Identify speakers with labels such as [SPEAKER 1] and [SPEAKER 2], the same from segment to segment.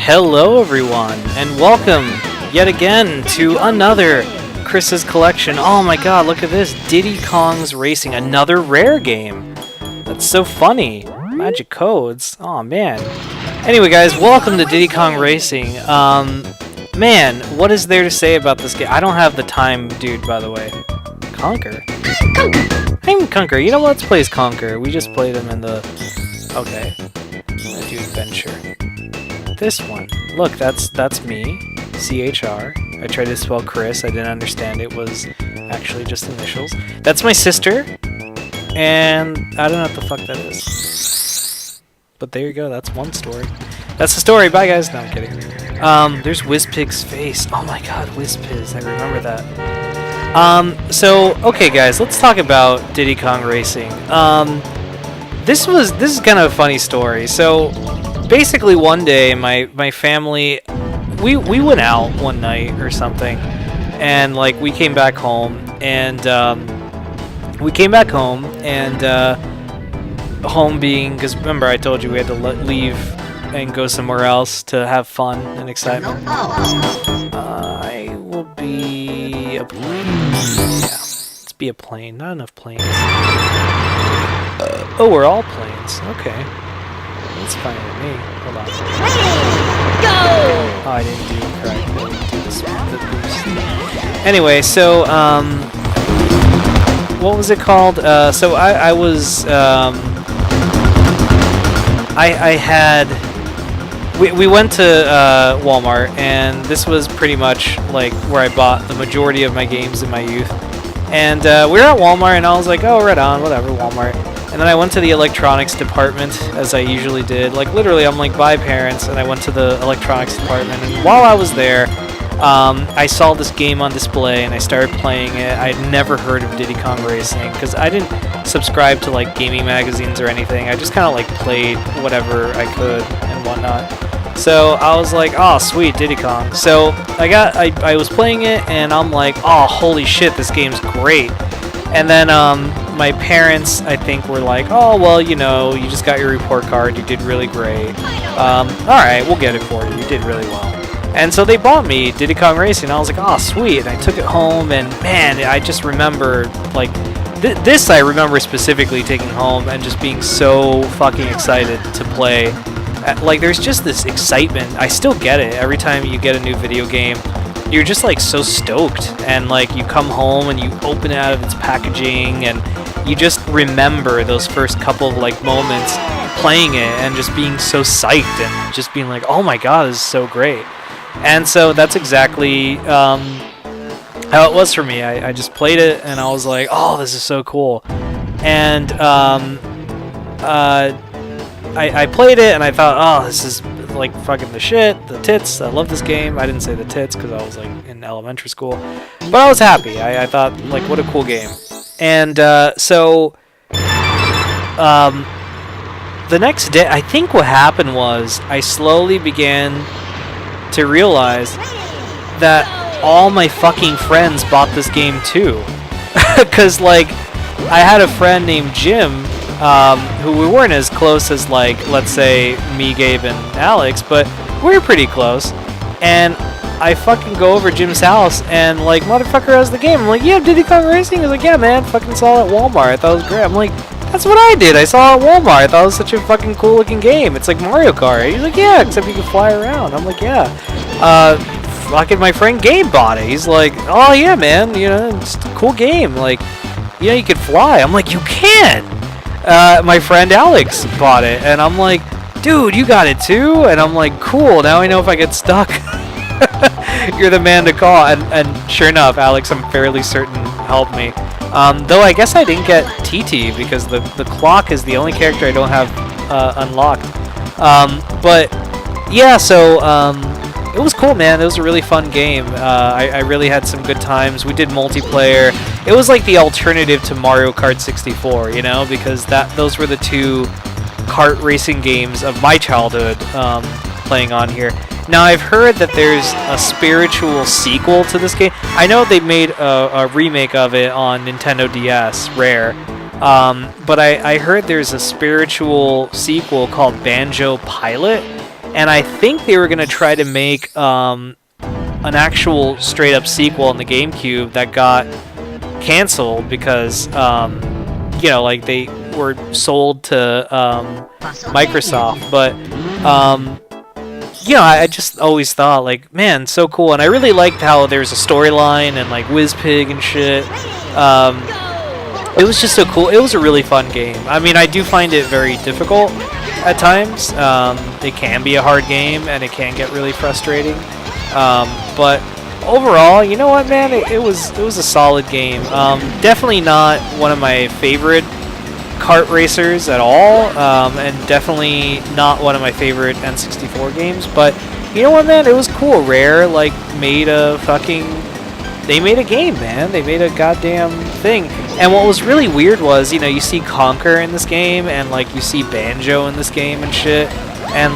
[SPEAKER 1] Hello everyone, and welcome yet again to another Chris's Collection. Oh my god, look at this, Diddy Kong's Racing, another rare game. That's so funny. Magic codes, oh man. Anyway guys, welcome to Diddy Kong Racing. Man, what is there to say about this game? I don't have the time, dude, by the way. Conquer? I'm Conquer, you know what, let's play as Conquer. We just played him in the... Okay. I'm gonna do Adventure. This one. Look, that's me. CHR. I tried to spell Chris. I didn't understand it was actually just initials. That's my sister. And I don't know what the fuck that is. But there you go. That's one story. That's the story. Bye, guys. No, I'm kidding. There's Wizpig's face. Oh my god, Wizpiz. I remember that. So, okay, guys. Let's talk about Diddy Kong Racing. This is kind of a funny story. So... basically one day my family we went out one night or something, and like we came back home and home being, because remember I told you we had to leave and go somewhere else to have fun and excitement. I will be a plane. Yeah, let's be a plane. Not enough planes. Oh, we're all planes. Okay. That's fine with me. Hold on. Go! Oh, I didn't do it correctly. I didn't do this the boost. Anyway, so what was it called? So I was I had we went to Walmart, and this was pretty much like where I bought the majority of my games in my youth. And we were at Walmart, and I was like, oh, right on, whatever, Walmart. And then I went to the electronics department, as I usually did. Like, literally, I'm like, bye, parents. And I went to the electronics department. And while I was there, I saw this game on display, and I started playing it. I'd never heard of Diddy Kong Racing, because I didn't subscribe to, like, gaming magazines or anything. I just kind of, like, played whatever I could and whatnot. So I was like, oh, sweet, Diddy Kong. So I was playing it, and I'm like, oh, holy shit, this game's great. And then, my parents, I think, were like, oh, well, you know, you just got your report card, you did really great. Alright, we'll get it for you, you did really well. And so they bought me Diddy Kong Racing, and I was like, oh, sweet. And I took it home, and man, I just remember, like, this I remember specifically taking home and just being so fucking excited to play. Like, there's just this excitement. I still get it every time you get a new video game. You're just like so stoked, and like you come home and you open it out of its packaging, and you just remember those first couple of like moments playing it and just being so psyched and just being like, oh my god, this is so great. And so that's exactly how it was for me. I just played it, and I was like, oh, this is so cool. And I played it, and I thought, oh, this is like fucking the shit, the tits. I love this game. I didn't say the tits because I was like in elementary school, but I was happy. I thought, like, what a cool game. And so the next day, I think what happened was I slowly began to realize that all my fucking friends bought this game too. Because like I had a friend named Jim, who we weren't as close as, like, let's say me, Gabe, and Alex, but we were pretty close. And I fucking go over Jim's house, and like, motherfucker has the game. I'm like, yeah, Diddy Kong Racing? He's like, yeah, man, fucking saw it at Walmart. I thought it was great. I'm like, that's what I did. I saw it at Walmart. I thought it was such a fucking cool looking game. It's like Mario Kart. He's like, yeah, except you can fly around. I'm like, yeah. Fucking my friend Gabe bought it. He's like, oh yeah, man, you know, it's a cool game. Like, you know, you could fly. I'm like, you can. My friend Alex bought it, and I'm like, dude, you got it too? And I'm like, cool, now I know if I get stuck, you're the man to call. And sure enough, Alex, I'm fairly certain, helped me. Though I guess I didn't get TT, because the clock is the only character I don't have unlocked. But yeah, so it was cool, man. It was a really fun game. I really had some good times. We did multiplayer. It was like the alternative to Mario Kart 64, you know, because those were the two kart racing games of my childhood playing on here. Now, I've heard that there's a spiritual sequel to this game. I know they made a remake of it on Nintendo DS, Rare. But I heard there's a spiritual sequel called Banjo Pilot, and I think they were gonna try to make an actual straight up sequel on the GameCube that got canceled because like they were sold to Microsoft, but I just always thought like, man, so cool, and I really liked how there's a storyline and like WizPig and shit. It was just so cool. It was a really fun game. I mean, I do find it very difficult at times. It can be a hard game and it can get really frustrating. But overall, you know what, man? It was a solid game. Definitely not one of my favorite kart racers at all, and definitely not one of my favorite N64 games. But you know what, man? It was cool. Rare made a game, man. They made a goddamn thing. And what was really weird was, you see Conker in this game, and you see Banjo in this game and shit. And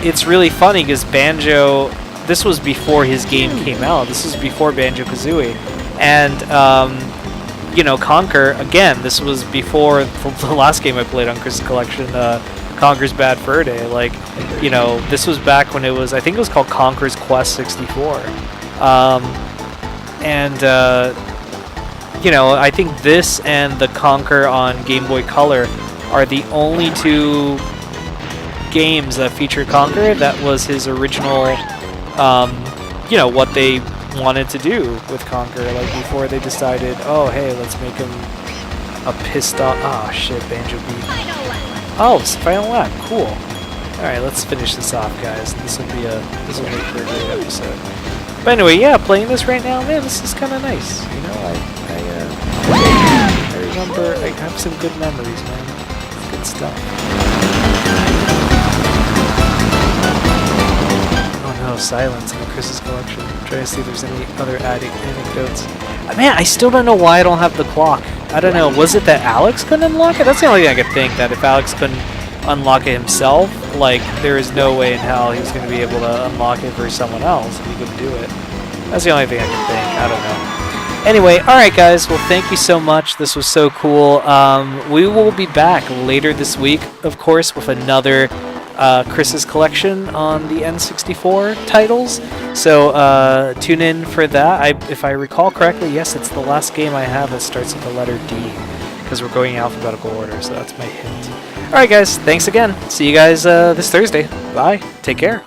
[SPEAKER 1] it's really funny because Banjo, this was before his game came out. This was before Banjo-Kazooie. And Conker, again, this was before the last game I played on Chris's Collection, Conker's Bad Fur Day. This was back when I think it was called Conker's Quest 64. I think this and the Conker on Game Boy Color are the only two games that feature Conker. That was his original, what they wanted to do with Conker, before they decided, oh, hey, let's make him a pissed off. Oh, shit, Banjo beat. Oh, it's final lap. Cool. Alright, let's finish this off, guys. This will make for a great episode. But anyway, yeah, playing this right now, man, this is kind of nice. I remember, I have some good memories, man. It's good stuff. Oh no, silence in the Chris's Collection. I'm trying to see if there's any other anecdotes. Man, I still don't know why I don't have the clock. I don't know, was it that Alex couldn't unlock it? That's the only thing I could think, that if Alex couldn't unlock it himself, there is no way in hell he was going to be able to unlock it for someone else if he couldn't do it. That's the only thing I can think. I don't know. Anyway, alright guys, well thank you so much. This was so cool. We will be back later this week, of course, with another Chris's Collection on the N64 titles. So tune in for that. If I recall correctly, yes, it's the last game I have that starts with the letter D, because we're going in alphabetical order, so that's my hint. Alright guys, thanks again. See you guys this Thursday. Bye. Take care.